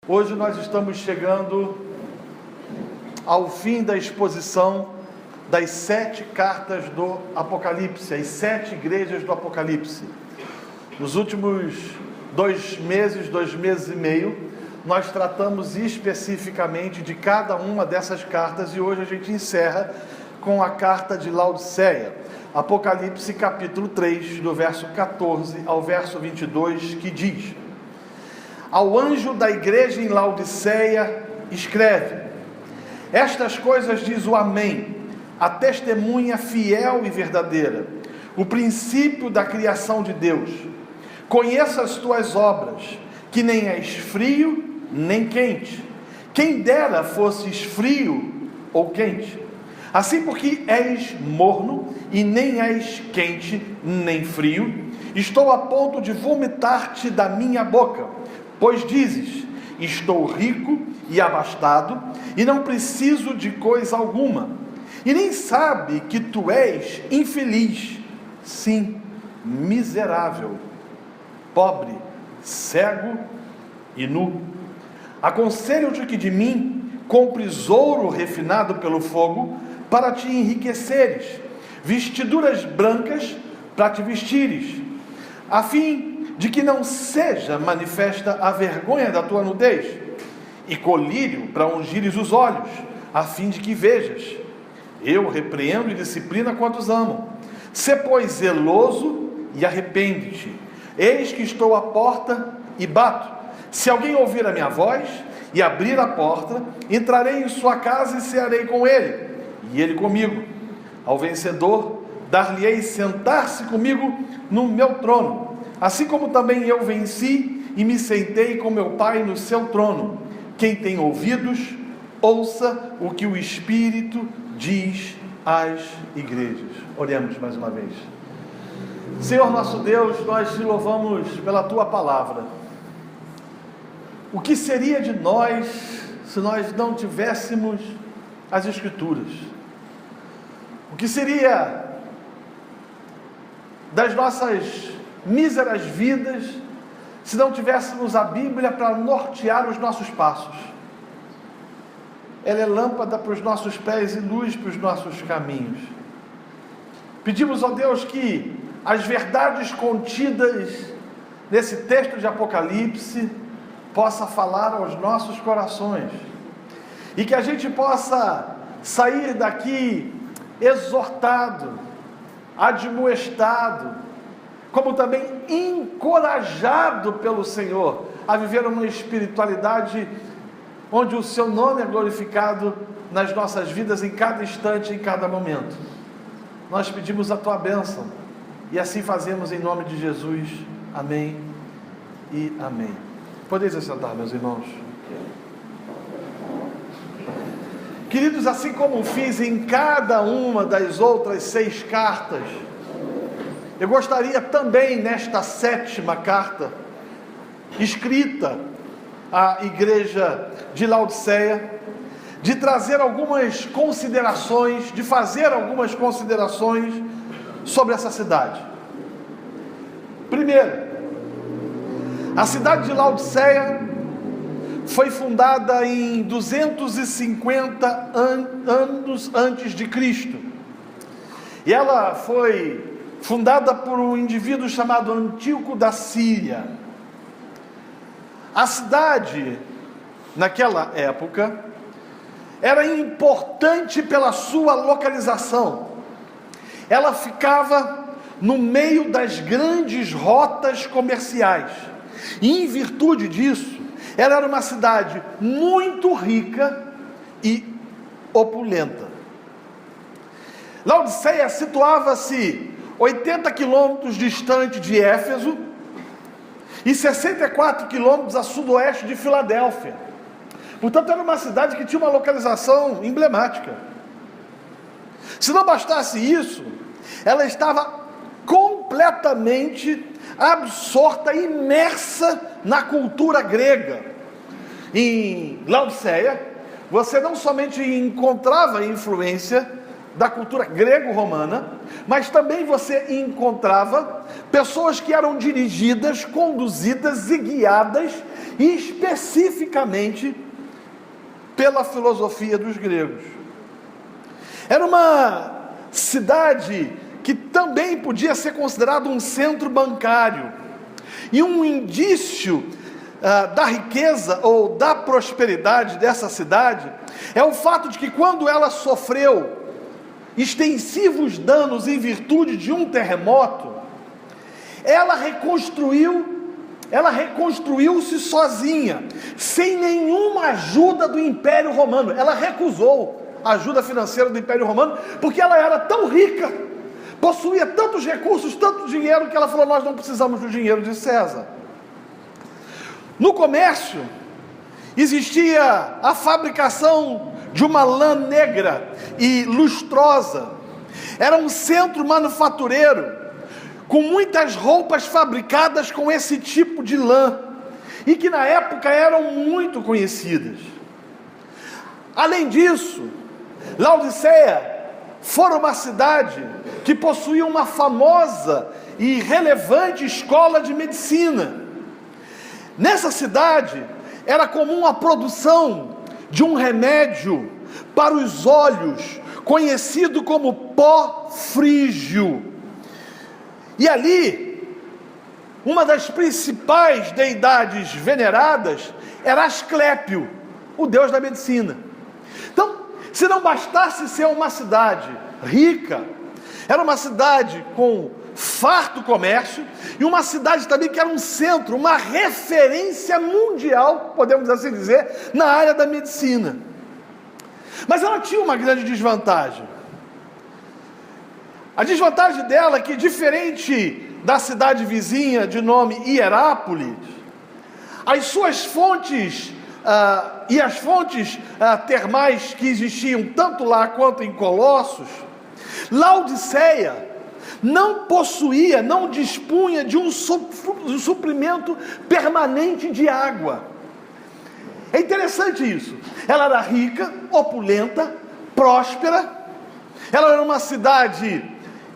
Hoje nós estamos chegando ao fim da exposição das 7 cartas do Apocalipse, as 7 igrejas do Apocalipse. Nos últimos 2 meses e meio, nós tratamos especificamente de cada uma dessas cartas e hoje a gente encerra com a carta de Laodiceia. Apocalipse capítulo 3, do verso 14 ao verso 22, que diz: Ao anjo da igreja em Laodiceia escreve: Estas coisas diz o Amém, a testemunha fiel e verdadeira, o princípio da criação de Deus. Conheça as tuas obras, que nem és frio nem quente. Quem dera fosses frio ou quente. Assim, porque és morno e nem és quente nem frio, estou a ponto de vomitar-te da minha boca. Pois dizes: estou rico e abastado, e não preciso de coisa alguma. E nem sabe que tu és infeliz, sim, miserável, pobre, cego e nu. Aconselho-te que de mim compres ouro refinado pelo fogo, para te enriqueceres, vestiduras brancas para te vestires, a fim de que não seja manifesta a vergonha da tua nudez, e colírio para ungires os olhos, a fim de que vejas. Eu repreendo e disciplina quantos amam. Sê, pois, zeloso e arrepende-te. Eis que estou à porta e bato. Se alguém ouvir a minha voz e abrir a porta, entrarei em sua casa e cearei com ele, e ele comigo. Ao vencedor, dar-lhe-ei sentar-se comigo no meu trono, assim como também eu venci e me sentei com meu Pai no seu trono. Quem tem ouvidos, ouça o que o Espírito diz às igrejas. Oremos mais uma vez. Senhor nosso Deus, nós te louvamos pela tua palavra. O que seria de nós se nós não tivéssemos as Escrituras? O que seria das nossas míseras vidas se não tivéssemos a Bíblia para nortear os nossos passos? Ela é lâmpada para os nossos pés e luz para os nossos caminhos. Pedimos, ó Deus, que as verdades contidas nesse texto de Apocalipse possa falar aos nossos corações, e que a gente possa sair daqui exortado, admoestado, como também encorajado pelo Senhor a viver uma espiritualidade onde o seu nome é glorificado nas nossas vidas, em cada instante, em cada momento. Nós pedimos a tua bênção e assim fazemos em nome de Jesus. Amém e amém. Podeis assentar, meus irmãos. Queridos, assim como fiz em cada uma das outras 6 cartas, eu gostaria também nesta 7ª carta, escrita à igreja de Laodiceia, de trazer algumas considerações, de fazer algumas considerações sobre essa cidade. Primeiro, a cidade de Laodiceia foi fundada em 250 anos antes de Cristo. E ela foi fundada por um indivíduo chamado Antíoco da Síria. A cidade, naquela época, era importante pela sua localização. Ela ficava no meio das grandes rotas comerciais. E em virtude disso, ela era uma cidade muito rica e opulenta. Laodiceia situava-se 80 quilômetros distante de Éfeso e 64 quilômetros a sudoeste de Filadélfia. Portanto, era uma cidade que tinha uma localização emblemática. Se não bastasse isso, ela estava completamente absorta, imersa na cultura grega. Em Laodiceia, você não somente encontrava influência da cultura grego-romana, mas também você encontrava pessoas que eram dirigidas, conduzidas e guiadas e especificamente pela filosofia dos gregos. Era uma cidade que também podia ser considerado um centro bancário, e um indício da riqueza ou da prosperidade dessa cidade é o fato de que, quando ela sofreu extensivos danos em virtude de um terremoto, ela reconstruiu-se sozinha, sem nenhuma ajuda do Império Romano. Ela recusou a ajuda financeira do Império Romano, porque ela era tão rica, possuía tantos recursos, tanto dinheiro, que ela falou: nós não precisamos do dinheiro de César. No comércio, existia a fabricação de uma lã negra e lustrosa. Era um centro manufatureiro, com muitas roupas fabricadas com esse tipo de lã, e que na época eram muito conhecidas. Além disso, Laodiceia fora uma cidade que possuía uma famosa e relevante escola de medicina. Nessa cidade era comum a produção de um remédio para os olhos, conhecido como pó frígio. E ali, uma das principais deidades veneradas era Asclépio, o deus da medicina. Então, se não bastasse ser uma cidade rica, era uma cidade com farto comércio, e uma cidade também que era um centro, uma referência mundial, podemos assim dizer, na área da medicina. Mas ela tinha uma grande desvantagem. A desvantagem dela é que, diferente da cidade vizinha de nome Hierápolis, as suas fontes e as fontes termais que existiam tanto lá quanto em Colossos, Laodiceia não possuía, não dispunha de um suprimento permanente de água. É interessante isso. Ela era rica, opulenta, próspera. Ela era uma cidade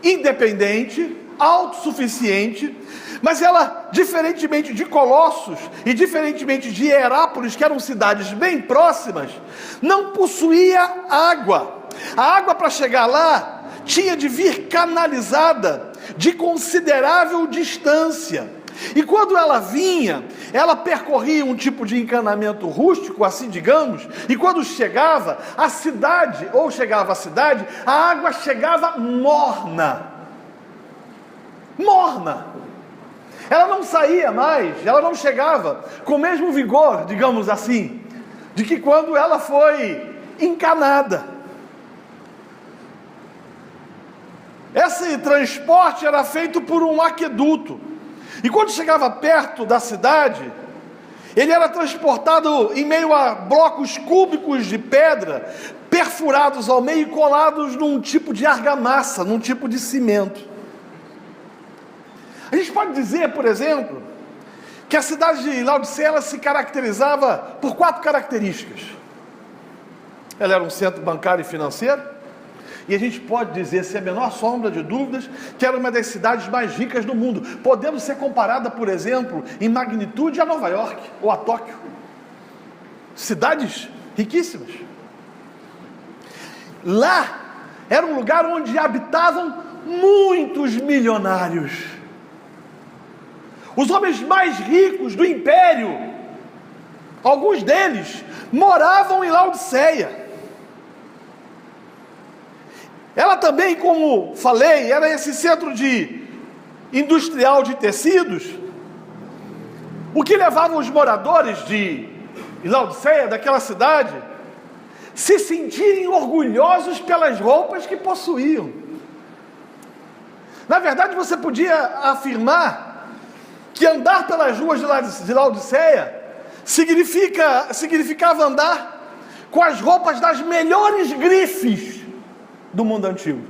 independente, autossuficiente, mas ela, diferentemente de Colossos e diferentemente de Hierápolis, que eram cidades bem próximas, não possuía água. A água, para chegar lá, tinha de vir canalizada de considerável distância. E quando ela vinha, ela percorria um tipo de encanamento rústico, assim digamos, e quando chegava à cidade, a água chegava morna. Ela não saía mais, ela não chegava com o mesmo vigor, digamos assim, de que quando ela foi encanada. Esse transporte era feito por um aqueduto, e quando chegava perto da cidade, ele era transportado em meio a blocos cúbicos de pedra, perfurados ao meio e colados num tipo de argamassa, num tipo de cimento. A gente pode dizer, por exemplo, que a cidade de Laodiceia se caracterizava por 4 características. Ela era um centro bancário e financeiro, e a gente pode dizer, sem a menor sombra de dúvidas, que era uma das cidades mais ricas do mundo, podendo ser comparada, por exemplo, em magnitude a Nova York ou a Tóquio. Cidades riquíssimas. Lá era um lugar onde habitavam muitos milionários. Os homens mais ricos do império, alguns deles moravam em Laodiceia. Ela também, como falei, era esse centro industrial de tecidos, o que levava os moradores de Laodiceia, daquela cidade, se sentirem orgulhosos pelas roupas que possuíam. Na verdade, você podia afirmar que andar pelas ruas de Laodiceia significava andar com as roupas das melhores grifes do mundo antigo.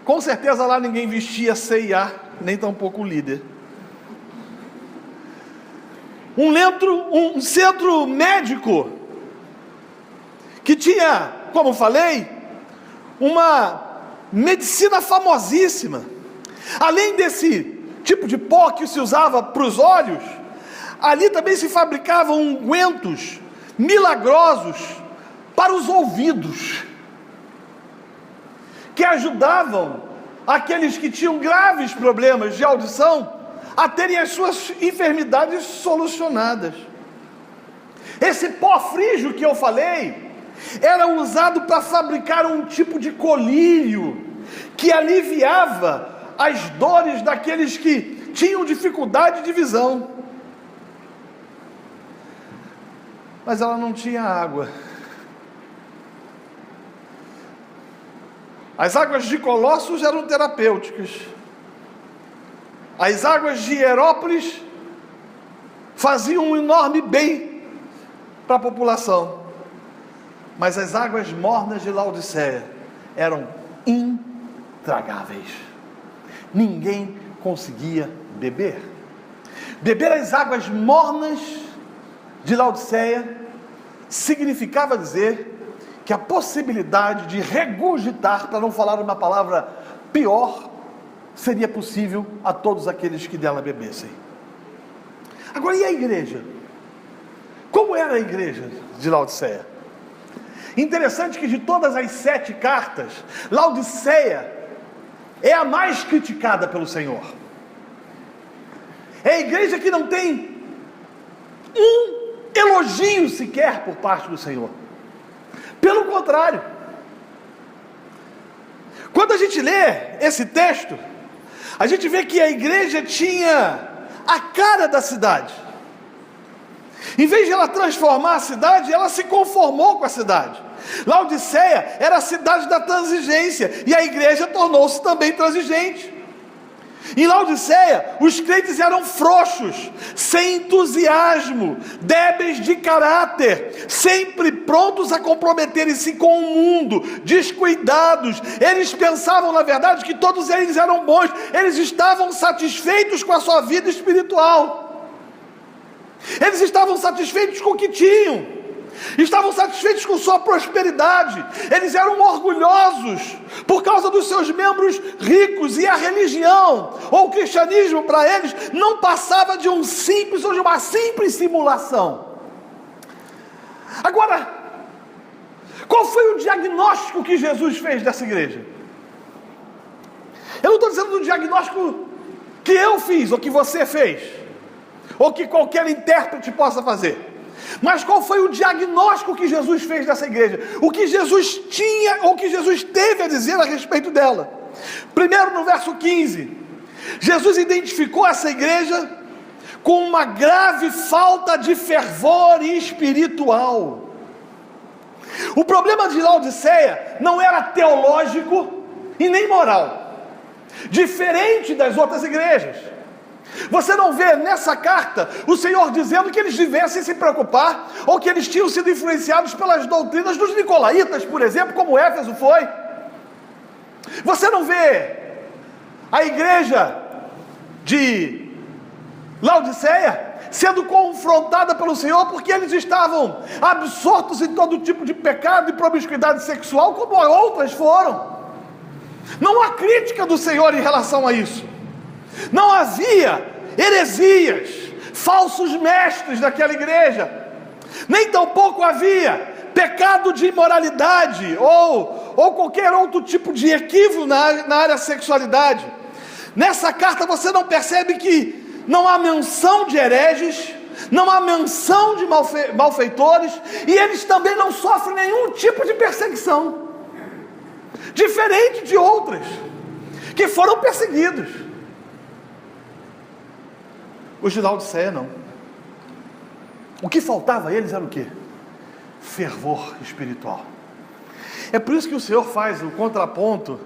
Com certeza lá ninguém vestia C&A, nem tampouco líder. Um centro médico que tinha, como falei, uma medicina famosíssima. Além desse tipo de pó que se usava para os olhos, ali também se fabricavam ungüentos milagrosos para os ouvidos, que ajudavam aqueles que tinham graves problemas de audição a terem as suas enfermidades solucionadas. Esse pó frígio que eu falei era usado para fabricar um tipo de colírio que aliviava as dores daqueles que tinham dificuldade de visão. Mas ela não tinha água. As águas de Colossos eram terapêuticas. As águas de Hierápolis faziam um enorme bem para a população. Mas as águas mornas de Laodiceia eram intragáveis. Ninguém conseguia beber. Beber as águas mornas de Laodiceia significava dizer que a possibilidade de regurgitar, para não falar uma palavra pior, seria possível a todos aqueles que dela bebessem. Agora, e a igreja? Como era a igreja de Laodiceia? Interessante que de todas as 7 cartas, Laodiceia é a mais criticada pelo Senhor. É a igreja que não tem um elogio sequer por parte do Senhor. Pelo contrário, quando a gente lê esse texto, a gente vê que a igreja tinha a cara da cidade. Em vez de ela transformar a cidade, ela se conformou com a cidade. Laodiceia era a cidade da transigência, e a igreja tornou-se também transigente. Em Laodiceia, os crentes eram frouxos, sem entusiasmo, débeis de caráter, sempre prontos a comprometerem-se com o mundo, descuidados. Eles pensavam, na verdade, que todos eles eram bons. Eles estavam satisfeitos com a sua vida espiritual. Eles estavam satisfeitos com o que tinham. Estavam satisfeitos com sua prosperidade. Eles eram orgulhosos por causa dos seus membros ricos, e a religião ou o cristianismo para eles não passava de um simples ou de uma simples simulação. Agora, qual foi o diagnóstico que Jesus fez dessa igreja? Eu não estou dizendo do diagnóstico que eu fiz, ou que você fez, ou que qualquer intérprete possa fazer. Mas qual foi o diagnóstico que Jesus fez dessa igreja? O que Jesus tinha, ou o que Jesus teve a dizer a respeito dela? Primeiro, no verso 15, Jesus identificou essa igreja com uma grave falta de fervor espiritual. O problema de Laodiceia não era teológico e nem moral, diferente das outras igrejas. Você não vê nessa carta o Senhor dizendo que eles devessem se preocupar, ou que eles tinham sido influenciados pelas doutrinas dos nicolaítas, por exemplo, como Éfeso foi. Você não vê a igreja de Laodiceia sendo confrontada pelo Senhor porque eles estavam absortos em todo tipo de pecado e promiscuidade sexual, como outras foram. Não há crítica do Senhor em relação a isso. Não havia heresias, falsos mestres daquela igreja, nem tampouco havia pecado de imoralidade ou qualquer outro tipo de equívoco na área da sexualidade. Nessa carta você não percebe que não há menção de hereges, não há menção de malfeitores, e eles também não sofrem nenhum tipo de perseguição, diferente de outras que foram perseguidos. Os de Laodiceia não. O que faltava a eles era o quê? Fervor espiritual. É por isso que o Senhor faz o contraponto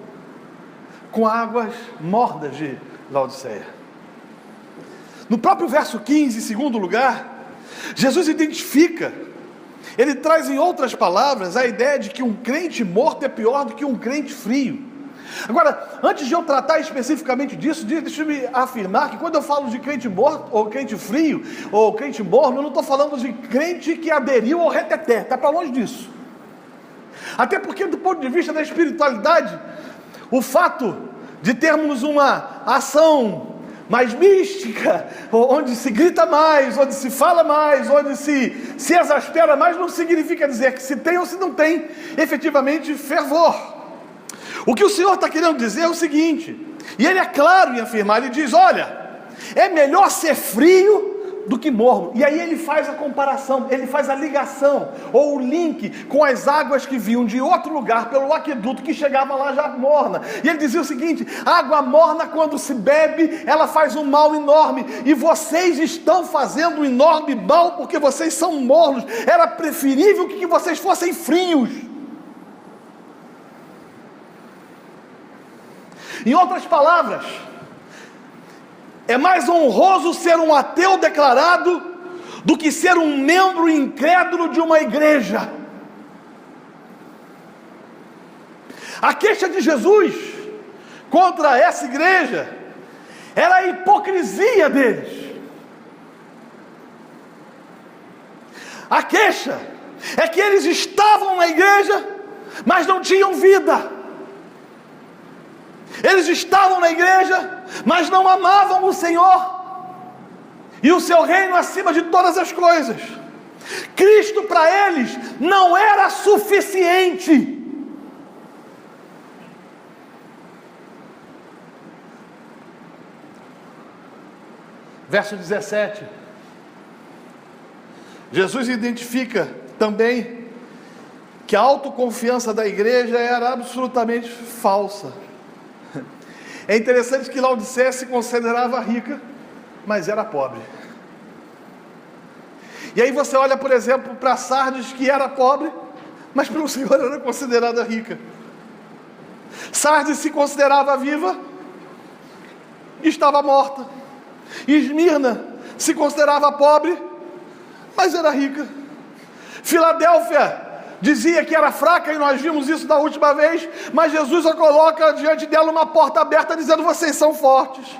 com águas mornas de Laodiceia. No próprio verso 15, em segundo lugar, Jesus identifica, ele traz em outras palavras a ideia de que um crente morto é pior do que um crente frio. Agora, antes de eu tratar especificamente disso, deixa-me afirmar que quando eu falo de crente morto, ou crente frio, ou crente morno, eu não estou falando de crente que aderiu ao reteté, está para longe disso. Até porque, do ponto de vista da espiritualidade, o fato de termos uma ação mais mística, onde se grita mais, onde se fala mais, onde se exaspera mais, não significa dizer que se tem ou se não tem efetivamente fervor. O que o Senhor está querendo dizer é o seguinte, e Ele é claro em afirmar, Ele diz, olha, é melhor ser frio do que morno. E aí Ele faz a comparação, Ele faz a ligação, ou o link com as águas que vinham de outro lugar, pelo aqueduto que chegava lá já morna. E Ele dizia o seguinte, água morna quando se bebe, ela faz um mal enorme, e vocês estão fazendo um enorme mal, porque vocês são mornos. Era preferível que vocês fossem frios. Em outras palavras, é mais honroso ser um ateu declarado do que ser um membro incrédulo de uma igreja. A queixa de Jesus contra essa igreja era a hipocrisia deles. A queixa é que eles estavam na igreja, mas não tinham vida. Eles estavam na igreja, mas não amavam o Senhor e o seu reino acima de todas as coisas. Cristo para eles não era suficiente. Verso 17. Jesus identifica também que a autoconfiança da igreja era absolutamente falsa. É interessante que Laodiceia se considerava rica, mas era pobre. E aí você olha, por exemplo, para Sardes, que era pobre, mas pelo Senhor era considerada rica. Sardes se considerava viva, estava morta. Esmirna se considerava pobre, mas era rica. Filadélfia dizia que era fraca, e nós vimos isso da última vez, mas Jesus a coloca diante dela uma porta aberta, dizendo, vocês são fortes.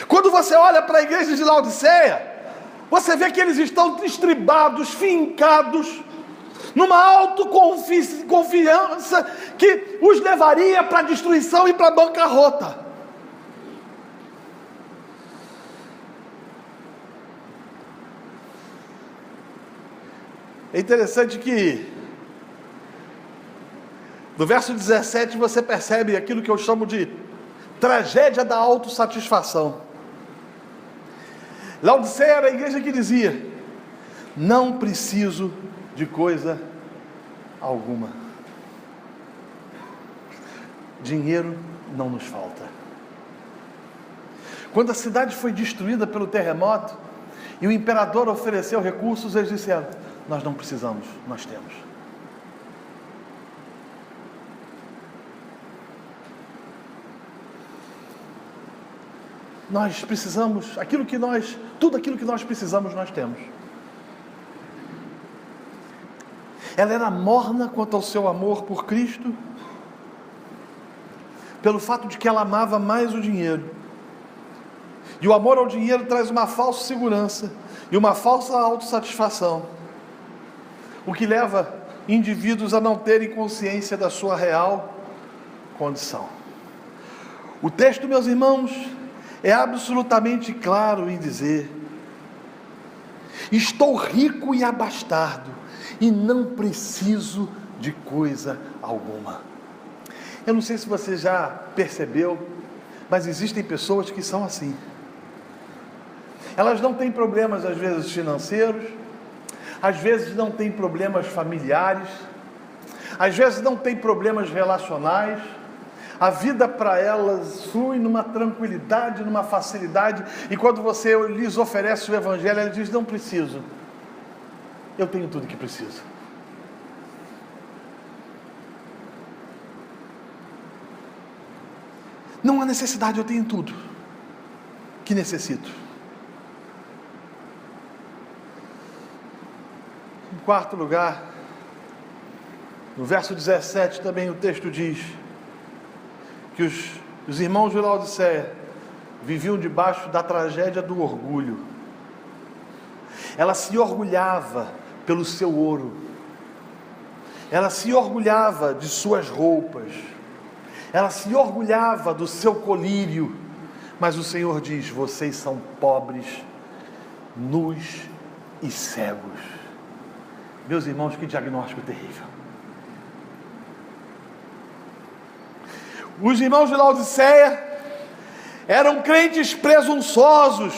Quando você olha para a igreja de Laodiceia, você vê que eles estão estribados, fincados, numa autoconfiança que os levaria para a destruição e para a bancarrota. É interessante que no verso 17 você percebe aquilo que eu chamo de tragédia da autossatisfação. Laodiceia era a igreja que dizia, não preciso de coisa alguma. Dinheiro não nos falta. Quando a cidade foi destruída pelo terremoto e o imperador ofereceu recursos, eles disseram, nós não precisamos, nós temos. Nós precisamos, tudo aquilo que nós precisamos, nós temos. Ela era morna quanto ao seu amor por Cristo, pelo fato de que ela amava mais o dinheiro. E o amor ao dinheiro traz uma falsa segurança e uma falsa autossatisfação, o que leva indivíduos a não terem consciência da sua real condição. O texto, meus irmãos, é absolutamente claro em dizer, estou rico e abastado, e não preciso de coisa alguma. Eu não sei se você já percebeu, mas existem pessoas que são assim. Elas não têm problemas, às vezes, financeiros, às vezes não têm problemas familiares, às vezes não têm problemas relacionais. A vida para elas flui numa tranquilidade, numa facilidade, e quando você lhes oferece o Evangelho, elas dizem, não preciso, eu tenho tudo que preciso. Não há necessidade, eu tenho tudo que necessito. Em quarto lugar, no verso 17 também o texto diz que os irmãos de Laodiceia viviam debaixo da tragédia do orgulho. Ela se orgulhava pelo seu ouro, ela se orgulhava de suas roupas, ela se orgulhava do seu colírio, Mas o Senhor diz: vocês são pobres, nus e cegos. Meus irmãos, que diagnóstico terrível. Os irmãos de Laodiceia eram crentes presunçosos.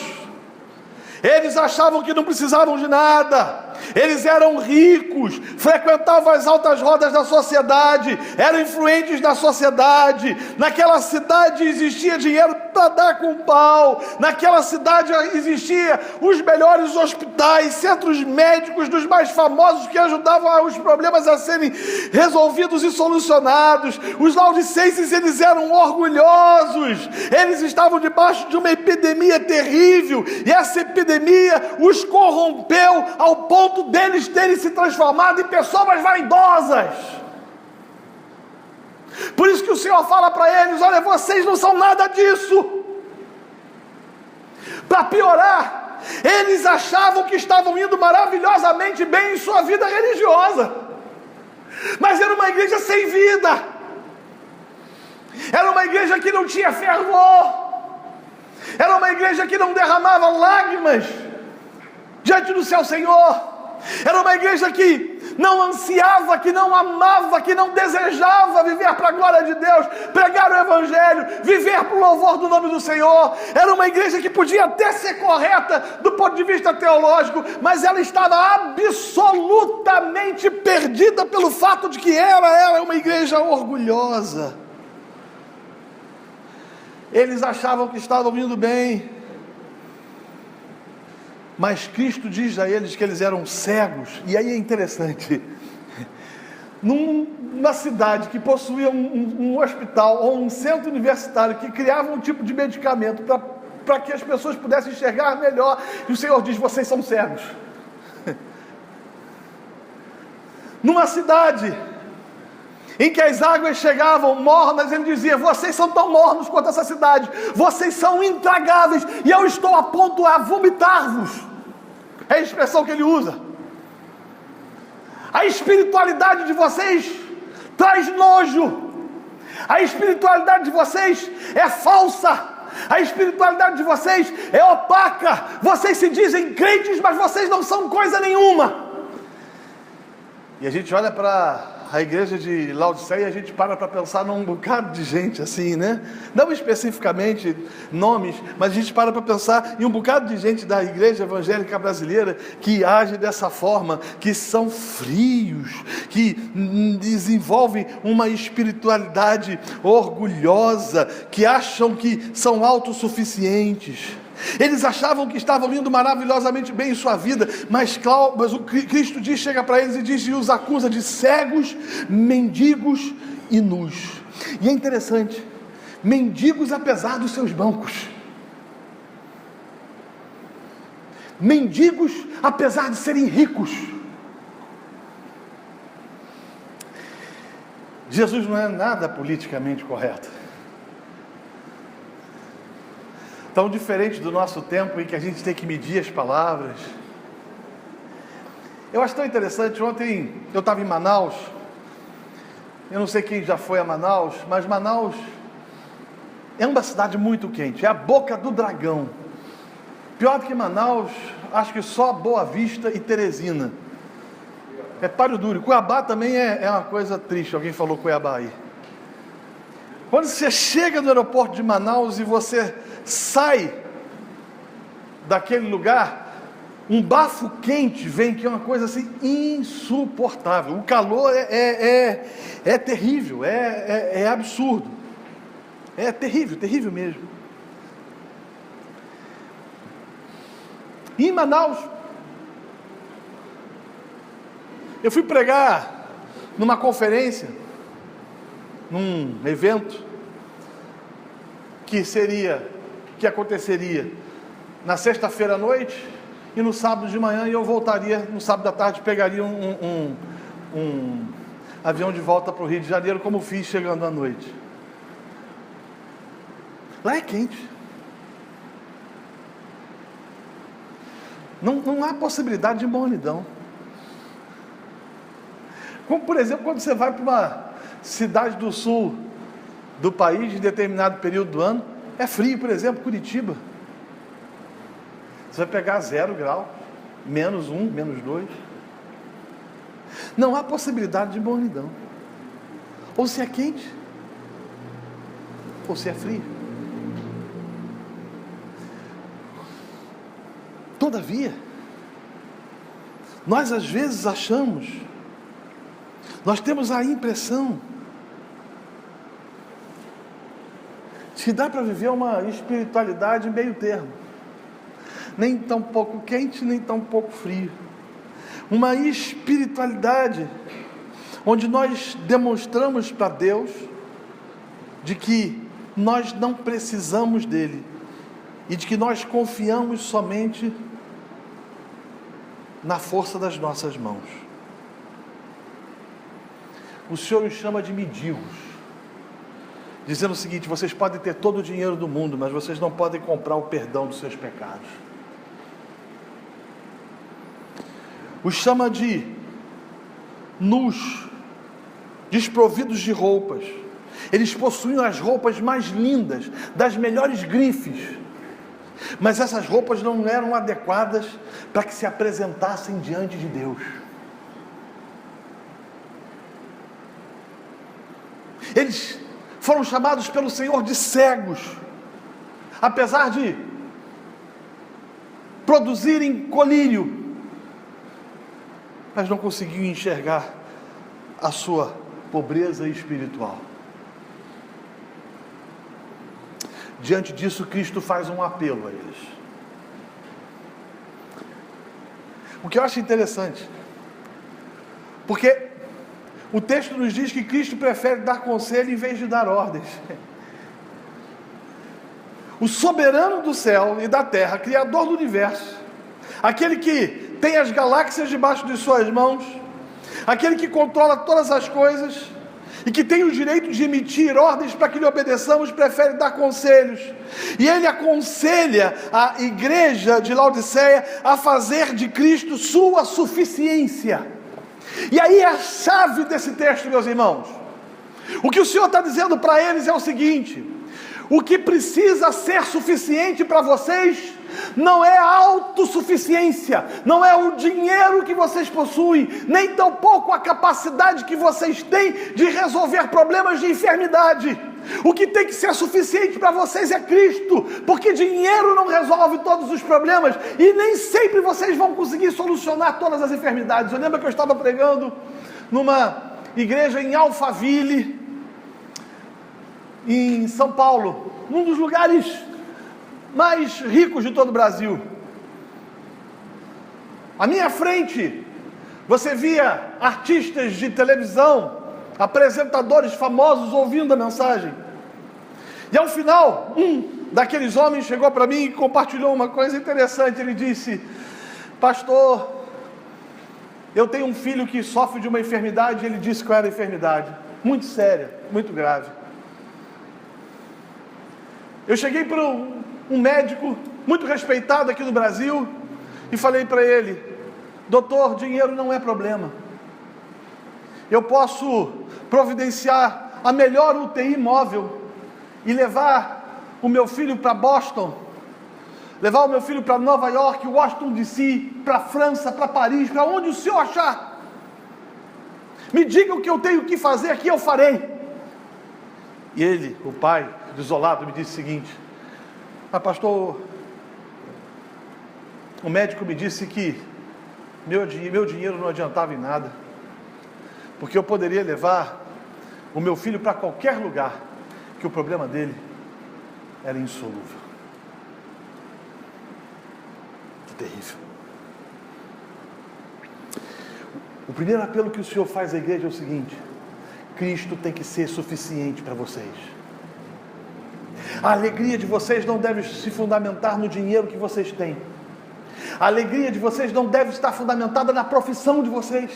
Eles achavam que não precisavam de nada. Eles eram ricos, frequentavam as altas rodas da sociedade, eram influentes na sociedade. Naquela cidade existia dinheiro para dar com pau. Naquela cidade existia os melhores hospitais, centros médicos dos mais famosos, que ajudavam os problemas a serem resolvidos e solucionados. Os laodicenses, eles eram orgulhosos. Eles estavam debaixo de uma epidemia terrível, e essa epidemia os corrompeu ao ponto deles terem se transformado em pessoas vaidosas. Por isso que o Senhor fala para eles: olha, vocês não são nada disso. Para piorar, eles achavam que estavam indo maravilhosamente bem em sua vida religiosa, mas era uma igreja sem vida, era uma igreja que não tinha fervor, era uma igreja que não derramava lágrimas diante do seu Senhor. Era uma igreja que não ansiava, que não amava, que não desejava viver para a glória de Deus, pregar o Evangelho, viver para o louvor do nome do Senhor. Era uma igreja que podia até ser correta do ponto de vista teológico, mas ela estava absolutamente perdida pelo fato de que era uma igreja orgulhosa. Eles achavam que estavam indo bem, mas Cristo diz a eles que eles eram cegos. E aí é interessante, numa cidade que possuía um hospital ou um centro universitário que criava um tipo de medicamento para que as pessoas pudessem enxergar melhor, e o Senhor diz: vocês são cegos. Numa cidade em que as águas chegavam mornas, ele dizia: vocês são tão mornos quanto essa cidade, vocês são intragáveis, e eu estou a ponto a vomitar-vos. É a expressão que ele usa. A espiritualidade de vocês traz nojo, a espiritualidade de vocês é falsa, a espiritualidade de vocês é opaca, vocês se dizem crentes, mas vocês não são coisa nenhuma. E a gente olha para a igreja de Laodiceia e a gente para pensar num bocado de gente assim, né? Não especificamente nomes, mas a gente para pensar em um bocado de gente da igreja evangélica brasileira que age dessa forma, que são frios, que desenvolvem uma espiritualidade orgulhosa, que acham que são autossuficientes. Eles achavam que estavam indo maravilhosamente bem em sua vida, mas o Cristo chega para eles e os acusa de cegos, mendigos e nus. E é interessante, mendigos apesar dos seus bancos, mendigos apesar de serem ricos. Jesus não é nada politicamente correto. Tão diferente do nosso tempo em que a gente tem que medir as palavras. Eu acho tão interessante. Ontem eu estava em Manaus. Eu não sei quem já foi a Manaus, mas Manaus é uma cidade muito quente. É a boca do dragão. Pior do que Manaus, acho que só Boa Vista e Teresina. É páreo duro. Cuiabá também é uma coisa triste. Alguém falou Cuiabá aí. Quando você chega no aeroporto de Manaus e você sai daquele lugar, um bafo quente vem, que é uma coisa assim insuportável. O calor é terrível, é absurdo, é terrível, terrível mesmo. E em Manaus, eu fui pregar numa conferência, num evento que aconteceria na sexta-feira à noite e no sábado de manhã, e eu voltaria no sábado à tarde, pegaria um avião de volta para o Rio de Janeiro, como fiz chegando à noite. Lá é quente. Não há possibilidade de mornidão. Como, por exemplo, quando você vai para uma cidade do sul do país, em determinado período do ano, É frio, por exemplo, Curitiba. Você vai pegar 0 grau, -1, -2. Não há possibilidade de mornidão. Ou se é quente, ou se é frio. Todavia, nós às vezes achamos, nós temos a impressão de que dá para viver uma espiritualidade meio termo. Nem tão pouco quente, nem tão pouco frio. Uma espiritualidade onde nós demonstramos para Deus de que nós não precisamos dele e de que nós confiamos somente na força das nossas mãos. O Senhor os chama de mendigos, dizendo o seguinte: vocês podem ter todo o dinheiro do mundo, mas vocês não podem comprar o perdão dos seus pecados. Os chama de nus, desprovidos de roupas. Eles possuíam as roupas mais lindas, das melhores grifes, mas essas roupas não eram adequadas para que se apresentassem diante de Deus. Eles foram chamados pelo Senhor de cegos, apesar de produzirem colírio, mas não conseguiam enxergar a sua pobreza espiritual. Diante disso, Cristo faz um apelo a eles. O que eu acho interessante, porque o texto nos diz que Cristo prefere dar conselho em vez de dar ordens. O soberano do céu e da terra, criador do universo, aquele que tem as galáxias debaixo de suas mãos, aquele que controla todas as coisas e que tem o direito de emitir ordens para que lhe obedeçamos, prefere dar conselhos. E ele aconselha a igreja de Laodiceia a fazer de Cristo sua suficiência. E aí é a chave desse texto, meus irmãos. O que o Senhor está dizendo para eles é o seguinte: o que precisa ser suficiente para vocês não é a autossuficiência, não é o dinheiro que vocês possuem, nem tampouco a capacidade que vocês têm de resolver problemas de enfermidade. O que tem que ser suficiente para vocês é Cristo, porque dinheiro não resolve todos os problemas, e nem sempre vocês vão conseguir solucionar todas as enfermidades. Eu lembro que eu estava pregando numa igreja em Alphaville, em São Paulo, num dos lugares mais ricos de todo o Brasil. À minha frente, você via artistas de televisão, apresentadores famosos ouvindo a mensagem. E ao final, um daqueles homens chegou para mim e compartilhou uma coisa interessante. Ele disse: pastor, eu tenho um filho que sofre de uma enfermidade. Ele disse qual era a enfermidade, muito séria, muito grave. Eu cheguei para um médico muito respeitado aqui no Brasil e falei para ele: doutor, dinheiro não é problema. Eu posso providenciar a melhor UTI móvel e levar o meu filho para Boston, levar o meu filho para Nova York, Washington DC, para França, para Paris, para onde o senhor achar. Me diga o que eu tenho que fazer, que eu farei. E ele, o pai, desolado, me disse o seguinte: mas pastor, o médico me disse que meu dinheiro não adiantava em nada, porque eu poderia levar o meu filho para qualquer lugar, que o problema dele era insolúvel. Que terrível. O primeiro apelo que o Senhor faz à igreja é o seguinte: Cristo tem que ser suficiente para vocês. A alegria de vocês não deve se fundamentar no dinheiro que vocês têm. A alegria de vocês não deve estar fundamentada na profissão de vocês.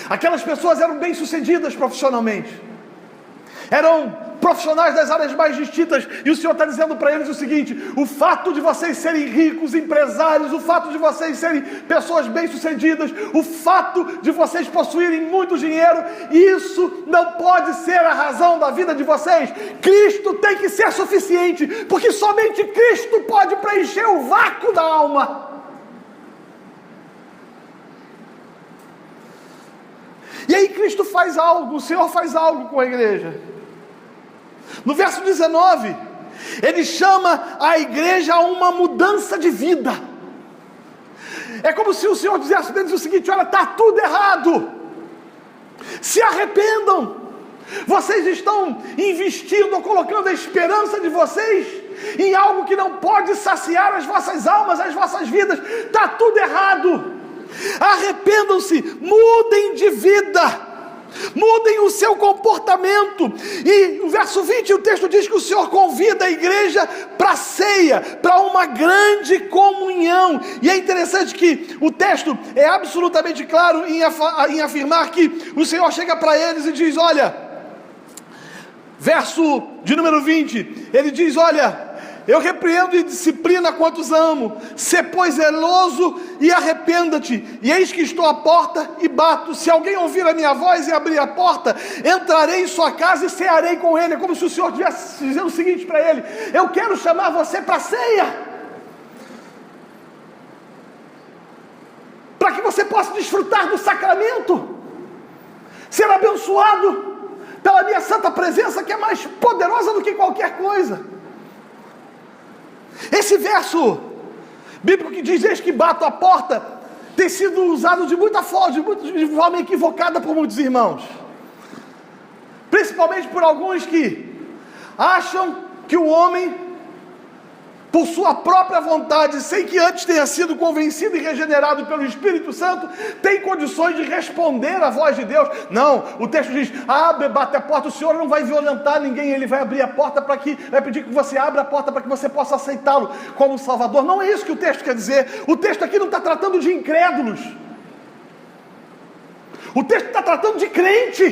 Aquelas pessoas eram bem-sucedidas profissionalmente, eram profissionais das áreas mais distintas, e o Senhor está dizendo para eles o seguinte: o fato de vocês serem ricos, empresários, o fato de vocês serem pessoas bem-sucedidas, o fato de vocês possuírem muito dinheiro, isso não pode ser a razão da vida de vocês. Cristo tem que ser suficiente, porque somente Cristo pode preencher o vácuo da alma. E aí Cristo faz algo, o Senhor faz algo com a igreja. No verso 19, Ele chama a igreja a uma mudança de vida. É como se o Senhor dissesse para eles o seguinte: olha, está tudo errado, se arrependam. Vocês estão investindo ou colocando a esperança de vocês em algo que não pode saciar as vossas almas, as vossas vidas. Está tudo errado. Arrependam-se, mudem de vida, mudem o seu comportamento. E o verso 20, o texto diz que o Senhor convida a igreja para a ceia, para uma grande comunhão. E é interessante que o texto é absolutamente claro em afirmar que o Senhor chega para eles e diz: olha, verso de número 20, ele diz: olha, eu repreendo e disciplino a quantos amo. Sê, pois, zeloso e arrependa-te. E eis que estou à porta e bato. Se alguém ouvir a minha voz e abrir a porta, entrarei em sua casa e cearei com ele. É como se o Senhor estivesse dizendo o seguinte para ele: eu quero chamar você para a ceia, para que você possa desfrutar do sacramento, ser abençoado pela minha santa presença, que é mais poderosa do que qualquer coisa. Esse verso bíblico que diz: eis que bato a porta, tem sido usado de muita forma, de forma equivocada por muitos irmãos, principalmente por alguns que acham que o homem, por sua própria vontade, sem que antes tenha sido convencido e regenerado pelo Espírito Santo, tem condições de responder à voz de Deus. Não, o texto diz: abre, bate a porta. O Senhor não vai violentar ninguém, Ele vai abrir a porta vai pedir que você abra a porta para que você possa aceitá-lo como Salvador. Não é isso que o texto quer dizer. O texto aqui não está tratando de incrédulos, o texto está tratando de crente.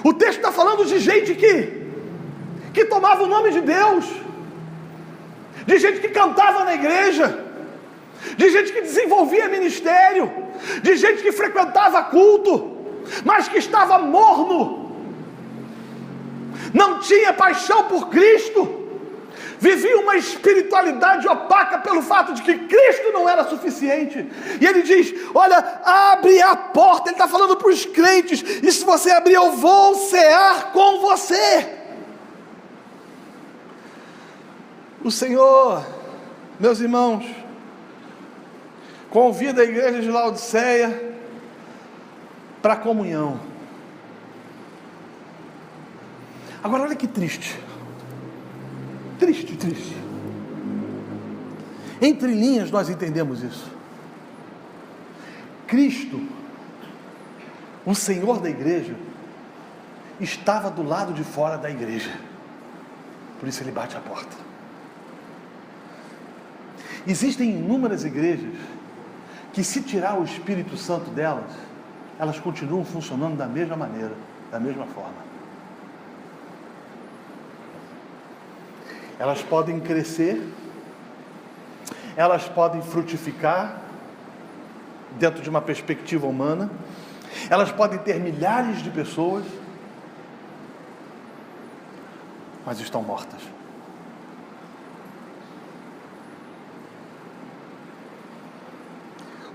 O texto está falando de gente que tomava o nome de Deus, de gente que cantava na igreja, de gente que desenvolvia ministério, de gente que frequentava culto, mas que estava morno, não tinha paixão por Cristo, vivia uma espiritualidade opaca pelo fato de que Cristo não era suficiente. E ele diz: olha, abre a porta. Ele está falando para os crentes: e se você abrir, eu vou cear com você. O Senhor, meus irmãos, convida a igreja de Laodiceia para a comunhão. Agora olha que triste. Triste. Entre linhas nós entendemos isso. Cristo, o Senhor da igreja, estava do lado de fora da igreja. Por isso Ele bate a porta. Existem inúmeras igrejas que, se tirar o Espírito Santo delas, elas continuam funcionando da mesma maneira, da mesma forma. Elas podem crescer, elas podem frutificar dentro de uma perspectiva humana, elas podem ter milhares de pessoas, mas estão mortas.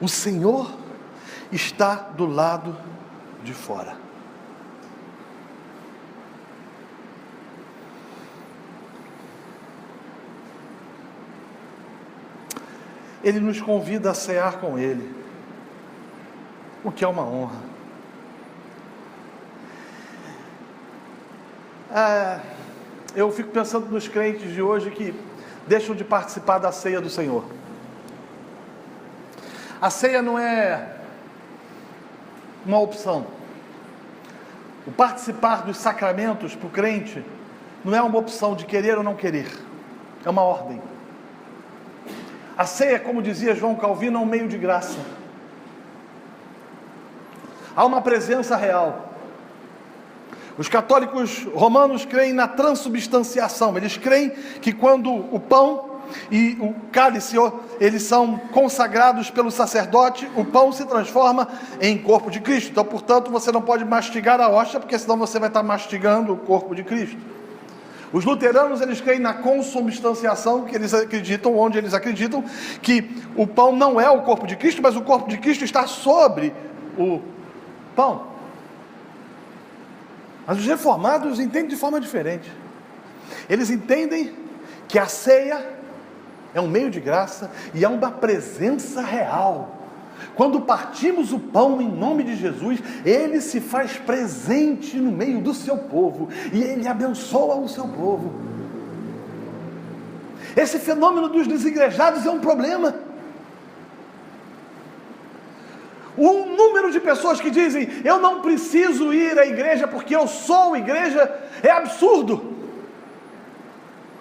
O Senhor está do lado de fora. Ele nos convida a cear com Ele, o que é uma honra. Eu fico pensando nos crentes de hoje que deixam de participar da ceia do Senhor. A ceia não é uma opção. O participar dos sacramentos para o crente não é uma opção de querer ou não querer. É uma ordem. A ceia, como dizia João Calvino, é um meio de graça. Há uma presença real. Os católicos romanos creem na transubstanciação. Eles creem que quando o pão e o cálice, eles são consagrados pelo sacerdote, o pão se transforma em corpo de Cristo. Então, portanto, você não pode mastigar a hóstia, porque senão você vai estar mastigando o corpo de Cristo. Os luteranos, eles creem na consubstanciação, que eles acreditam, onde eles acreditam que o pão não é o corpo de Cristo, mas o corpo de Cristo está sobre o pão. Mas os reformados entendem de forma diferente. Eles entendem que a ceia é um meio de graça e é uma presença real. Quando partimos o pão em nome de Jesus, Ele se faz presente no meio do seu povo e Ele abençoa o seu povo. Esse fenômeno dos desigrejados é um problema. O número de pessoas que dizem, eu não preciso ir à igreja porque eu sou igreja, é absurdo.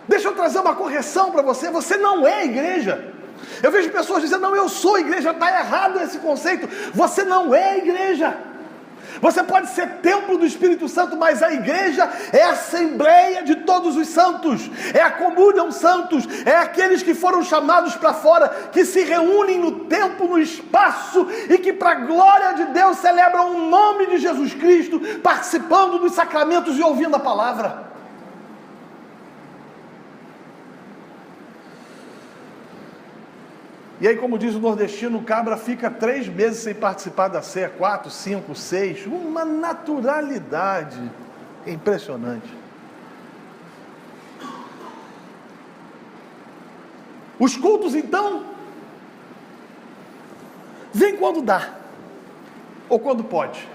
Deixa eu trazer uma correção para você, você não é igreja. Eu vejo pessoas dizendo, não, eu sou igreja, está errado esse conceito. Você não é igreja. Você pode ser templo do Espírito Santo, mas a igreja é a assembleia de todos os santos, é a comunhão santos, é aqueles que foram chamados para fora, que se reúnem no tempo, no espaço, e que para a glória de Deus celebram o nome de Jesus Cristo, participando dos sacramentos e ouvindo a palavra. E aí, como diz o nordestino, o cabra fica 3 meses sem participar da ceia, 4, 5, 6, uma naturalidade impressionante. Os cultos, então, vêm quando dá, ou quando pode.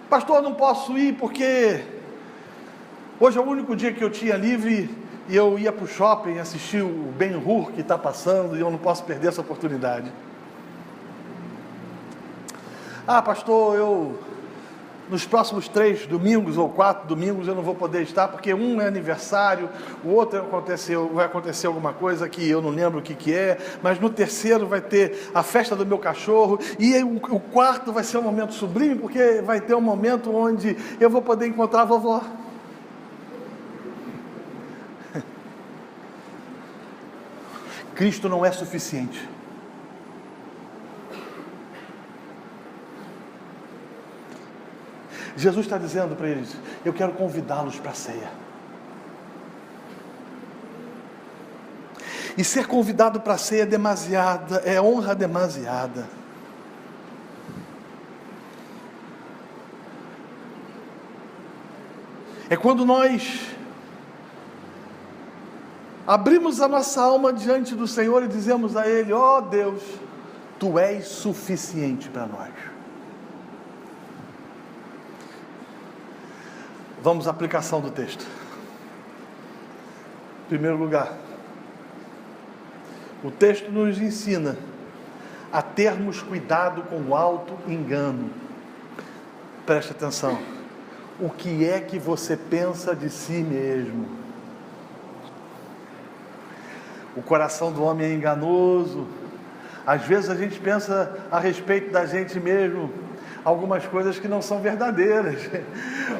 Pastor, eu não posso ir porque hoje é o único dia que eu tinha livre e eu ia para o shopping assistir o Ben-Hur que está passando e eu não posso perder essa oportunidade. Ah, pastor, nos próximos 3 domingos ou 4 domingos eu não vou poder estar, porque um é aniversário, o outro vai acontecer alguma coisa que eu não lembro o que é, mas no terceiro vai ter a festa do meu cachorro, e aí o quarto vai ser um momento sublime, porque vai ter um momento onde eu vou poder encontrar a vovó. Cristo não é suficiente. Jesus está dizendo para eles, eu quero convidá-los para a ceia. E ser convidado para a ceia é honra demasiada. É quando nós abrimos a nossa alma diante do Senhor e dizemos a Ele, ó Deus, Tu és suficiente para nós. Vamos à aplicação do texto. Em primeiro lugar, o texto nos ensina a termos cuidado com o auto-engano. Preste atenção. O que é que você pensa de si mesmo? O coração do homem é enganoso. Às vezes a gente pensa a respeito da gente mesmo algumas coisas que não são verdadeiras.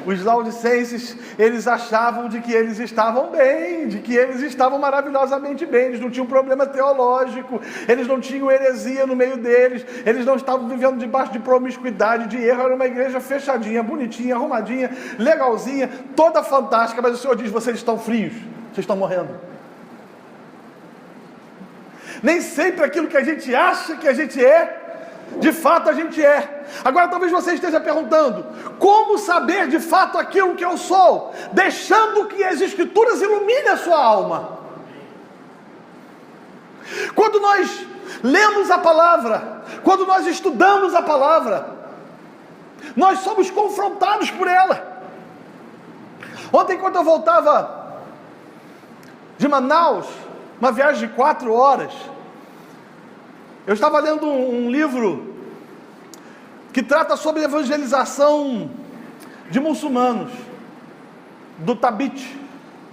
Os laodicenses, eles achavam de que eles estavam bem, de que eles estavam maravilhosamente bem, eles não tinham problema teológico, eles não tinham heresia no meio deles, eles não estavam vivendo debaixo de promiscuidade, de erro. Era uma igreja fechadinha, bonitinha, arrumadinha, legalzinha, toda fantástica, mas o Senhor diz, vocês estão frios, vocês estão morrendo. Nem sempre aquilo que a gente acha que a gente é, de fato a gente é. Agora talvez você esteja perguntando, como saber de fato aquilo que eu sou? Deixando que as Escrituras iluminem a sua alma. Quando nós lemos a palavra, quando nós estudamos a palavra, nós somos confrontados por ela. Ontem, quando eu voltava de Manaus, uma viagem de 4 horas, eu estava lendo um livro que trata sobre evangelização de muçulmanos, do Tabit,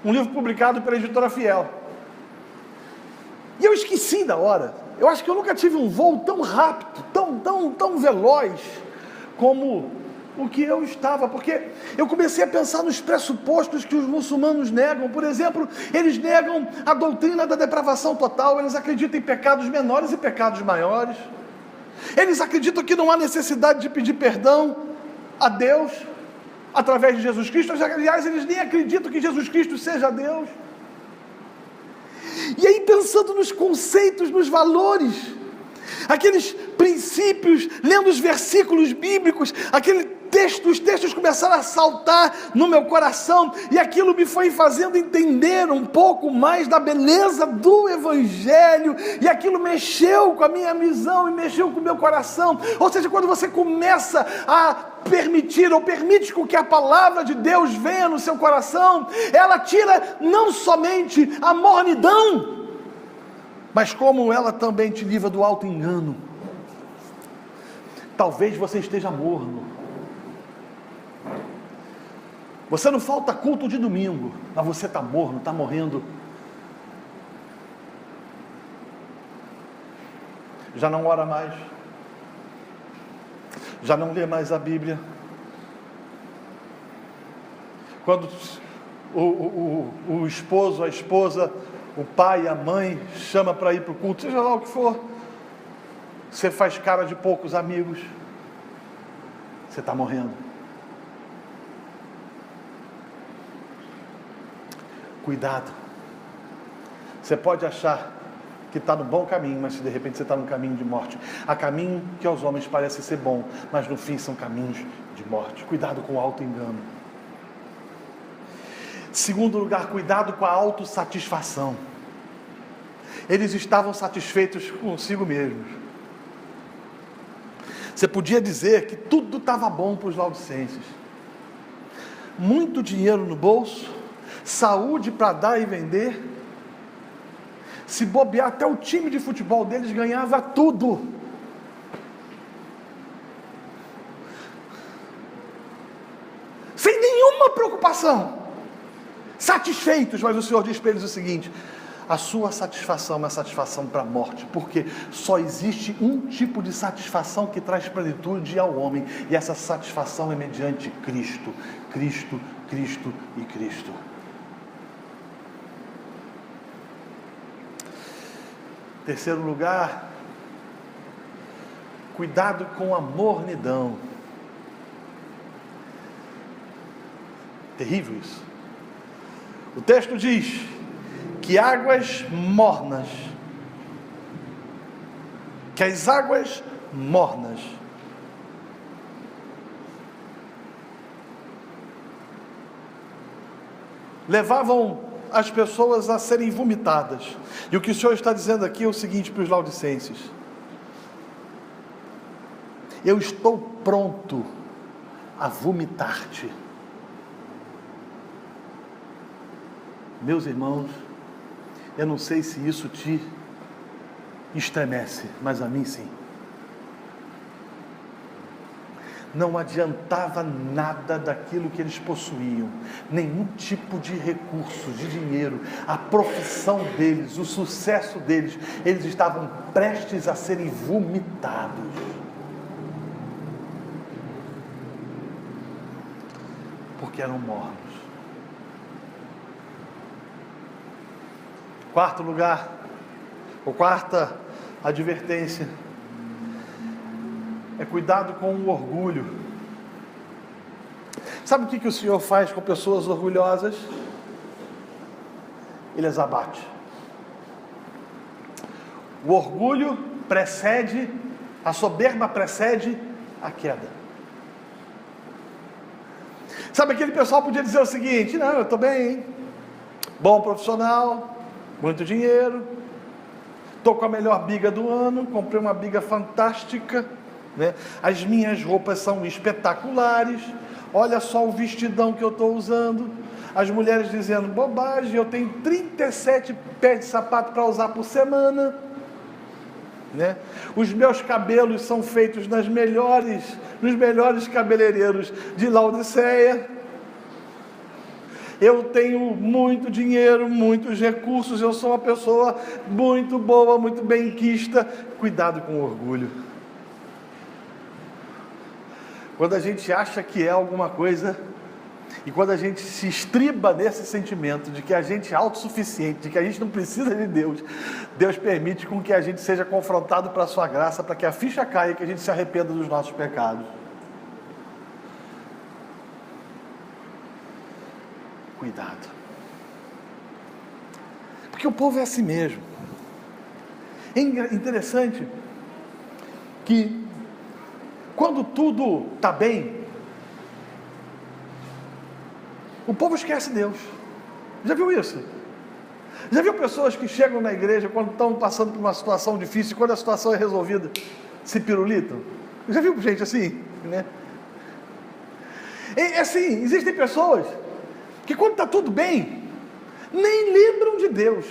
um livro publicado pela editora Fiel. E eu esqueci da hora. Eu acho que eu nunca tive um voo tão rápido, tão veloz, como o que eu estava, porque eu comecei a pensar nos pressupostos que os muçulmanos negam. Por exemplo, eles negam a doutrina da depravação total, eles acreditam em pecados menores e pecados maiores, eles acreditam que não há necessidade de pedir perdão a Deus através de Jesus Cristo. Aliás, eles nem acreditam que Jesus Cristo seja Deus. E aí, pensando nos conceitos, nos valores, aqueles princípios, lendo os versículos bíblicos, os textos começaram a saltar no meu coração, e aquilo me foi fazendo entender um pouco mais da beleza do Evangelho, e aquilo mexeu com a minha visão, e mexeu com o meu coração. Ou seja, quando você começa a permite que a palavra de Deus venha no seu coração, ela tira não somente a mornidão, mas como ela também te livra do auto-engano. Talvez você esteja morno. Você não falta culto de domingo, mas você está morno, está morrendo. Já não ora mais. Já não lê mais a Bíblia. Quando o esposo, a esposa, o pai, a mãe chama para ir para o culto, seja lá o que for, você faz cara de poucos amigos. Você está morrendo. Cuidado. Você pode achar que está no bom caminho, mas se de repente você está no caminho de morte. Há caminho que aos homens parece ser bom, mas no fim são caminhos de morte. Cuidado com o auto-engano. Segundo lugar, cuidado com a autossatisfação. Eles estavam satisfeitos consigo mesmos. Você podia dizer que tudo estava bom para os laodicenses. Muito dinheiro no bolso, saúde para dar e vender. Se bobear, até o time de futebol deles ganhava tudo. Sem nenhuma preocupação. Satisfeitos, mas o Senhor diz para eles o seguinte: a sua satisfação é uma satisfação para a morte, porque só existe um tipo de satisfação que traz plenitude ao homem, e essa satisfação é mediante Cristo, Cristo, Cristo e Cristo. Terceiro lugar, cuidado com a mornidão. Terrível isso. O texto diz que águas mornas, que as águas mornas levavam as pessoas a serem vomitadas. E o que o Senhor está dizendo aqui é o seguinte para os laodicenses: eu estou pronto a vomitar-te. Meus irmãos, eu não sei se isso te estremece, mas a mim sim. Não adiantava nada daquilo que eles possuíam, nenhum tipo de recurso, de dinheiro, a profissão deles, o sucesso deles, eles estavam prestes a serem vomitados. Porque eram mornos. Quarto lugar, ou quarta advertência, é cuidado com o orgulho. Sabe o que o Senhor faz com pessoas orgulhosas? Ele as abate. O orgulho precede, a soberba precede a queda. Sabe, aquele pessoal podia dizer o seguinte: não, eu estou bem, hein? Bom profissional, muito dinheiro, estou com a melhor biga do ano, comprei uma biga fantástica, né? As minhas roupas são espetaculares, olha só o vestidão que eu estou usando. As mulheres dizendo: bobagem, eu tenho 37 pés de sapato para usar por semana, né? Os meus cabelos são feitos nos melhores cabeleireiros de Laodiceia. Eu tenho muito dinheiro, muitos recursos, eu sou uma pessoa muito boa, muito benquista. Cuidado com o orgulho. quando a gente acha que é alguma coisa, e quando a gente se estriba nesse sentimento de que a gente é autossuficiente, de que a gente não precisa de Deus, Deus permite com que a gente seja confrontado pela sua graça, para que a ficha caia e que a gente se arrependa dos nossos pecados. Cuidado. Porque o povo é assim mesmo. É interessante que quando tudo está bem, o povo esquece Deus. Já viu isso? Já viu pessoas que chegam na igreja quando estão passando por uma situação difícil, quando a situação é resolvida, se pirulitam? Já viu gente assim, né? É assim, existem pessoas que quando está tudo bem, nem lembram de Deus,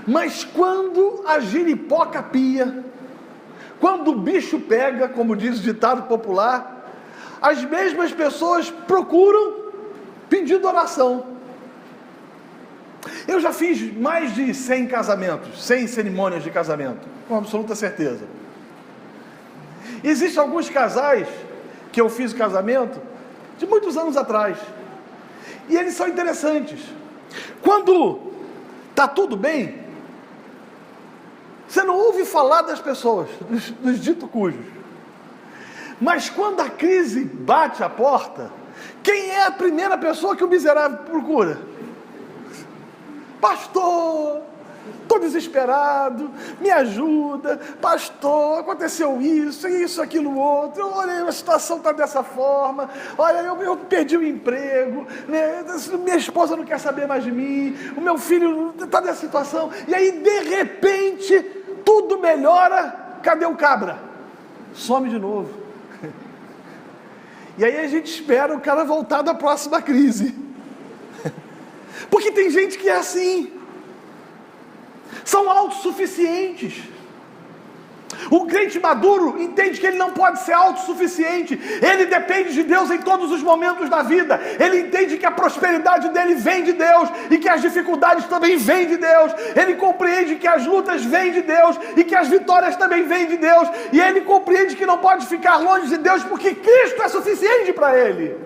mas quando a giripoca pia, quando o bicho pega, como diz o ditado popular, as mesmas pessoas procuram pedindo oração. Eu já fiz mais de 100 casamentos, 100 cerimônias de casamento, com absoluta certeza. Existem alguns casais que eu fiz o casamento de muitos anos atrás, e eles são interessantes. Quando está tudo bem, você não ouve falar das pessoas, dos dito cujos. Mas quando a crise bate a porta, quem é a primeira pessoa que o miserável procura? Pastor, estou desesperado, me ajuda, pastor, aconteceu isso, aquilo, outro, olha, a situação está dessa forma, olha, eu perdi o emprego, né? Minha esposa não quer saber mais de mim, o meu filho está nessa situação, e aí de repente, tudo melhora, cadê o cabra? Some de novo. E aí a gente espera o cara voltar da próxima crise. Porque tem gente que é assim. São autossuficientes. O crente maduro entende que ele não pode ser autossuficiente. Ele depende de Deus em todos os momentos da vida. Ele entende que a prosperidade dele vem de Deus e que as dificuldades também vêm de Deus. Ele compreende que as lutas vêm de Deus e que as vitórias também vêm de Deus. E ele compreende que não pode ficar longe de Deus porque Cristo é suficiente para ele.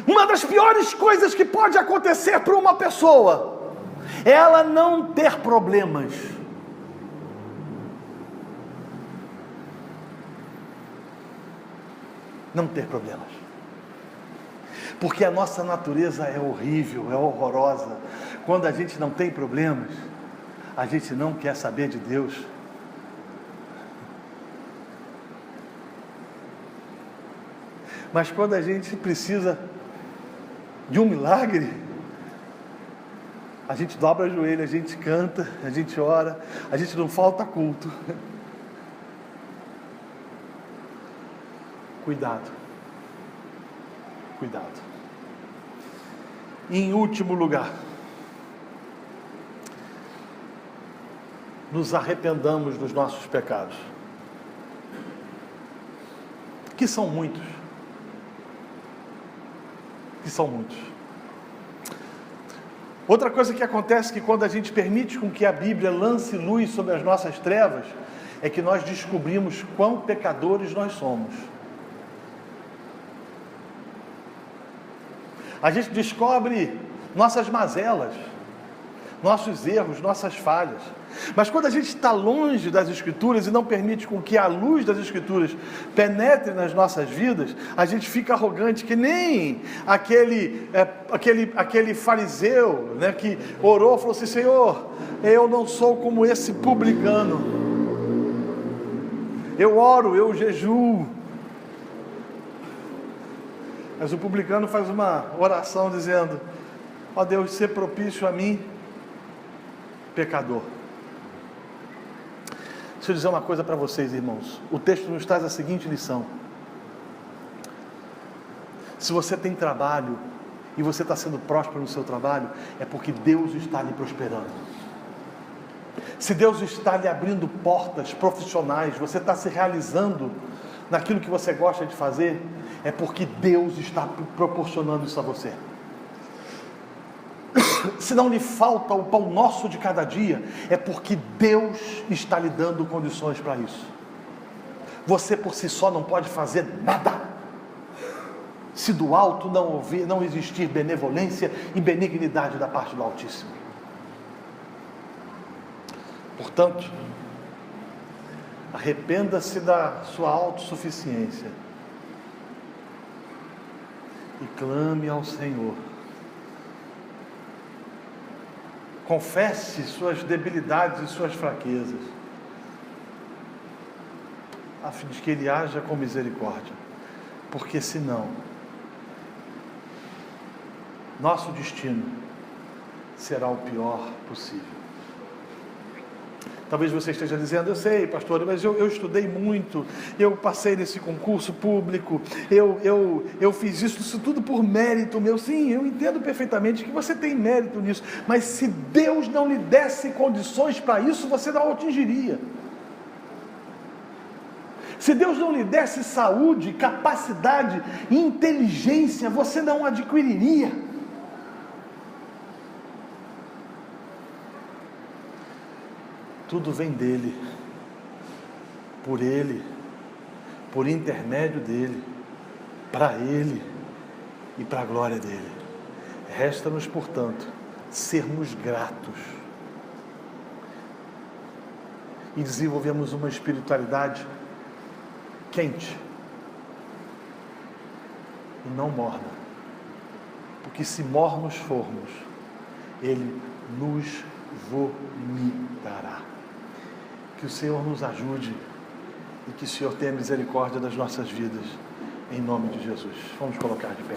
Uma das piores coisas que pode acontecer para uma pessoa é ela não ter problemas. Não ter problemas. Porque a nossa natureza é horrível, é horrorosa. Quando a gente não tem problemas, a gente não quer saber de Deus. Mas quando a gente precisa de um milagre, a gente dobra o joelho, a gente canta, a gente ora, a gente não falta culto. Cuidado. Cuidado. Em último lugar, nos arrependamos dos nossos pecados, que são muitos. Que são muitos. Outra coisa que acontece que quando a gente permite com que a Bíblia lance luz sobre as nossas trevas, é que nós descobrimos quão pecadores nós somos. A gente descobre nossas mazelas, nossos erros, nossas falhas. Mas quando a gente está longe das Escrituras e não permite com que a luz das Escrituras penetre nas nossas vidas, a gente fica arrogante, que nem aquele fariseu, né, que orou, falou assim: Senhor, eu não sou como esse publicano, eu oro, eu jejuo. Mas o publicano faz uma oração dizendo: ó Deus, ser propício a mim, pecador. Deixa eu dizer uma coisa para vocês, irmãos. O texto nos traz a seguinte lição: se você tem trabalho e você está sendo próspero no seu trabalho, é porque Deus está lhe prosperando. Se Deus está lhe abrindo portas profissionais, você está se realizando naquilo que você gosta de fazer, é porque Deus está proporcionando isso a você. se não lhe falta o pão nosso de cada dia, é porque Deus está lhe dando condições para isso. Você por si só não pode fazer nada, se do alto não existir benevolência e benignidade da parte do Altíssimo. Portanto, arrependa-se da sua autossuficiência e clame ao Senhor. Confesse suas debilidades e suas fraquezas, a fim de que Ele haja com misericórdia, porque senão nosso destino será o pior possível. Talvez você esteja dizendo: eu sei, pastor, mas eu estudei muito, eu passei nesse concurso público, eu fiz isso tudo por mérito meu. Sim, eu entendo perfeitamente que você tem mérito nisso, mas se Deus não lhe desse condições para isso, você não atingiria. Se Deus não lhe desse saúde, capacidade e inteligência, você não adquiriria. Tudo vem dele, por intermédio dele, para ele e para a glória dele. Resta-nos, portanto, sermos gratos e desenvolvemos uma espiritualidade quente e não morna, porque se mornos formos, Ele nos vomitará. Que o Senhor nos ajude e que o Senhor tenha misericórdia das nossas vidas, em nome de Jesus. Vamos colocar de pé.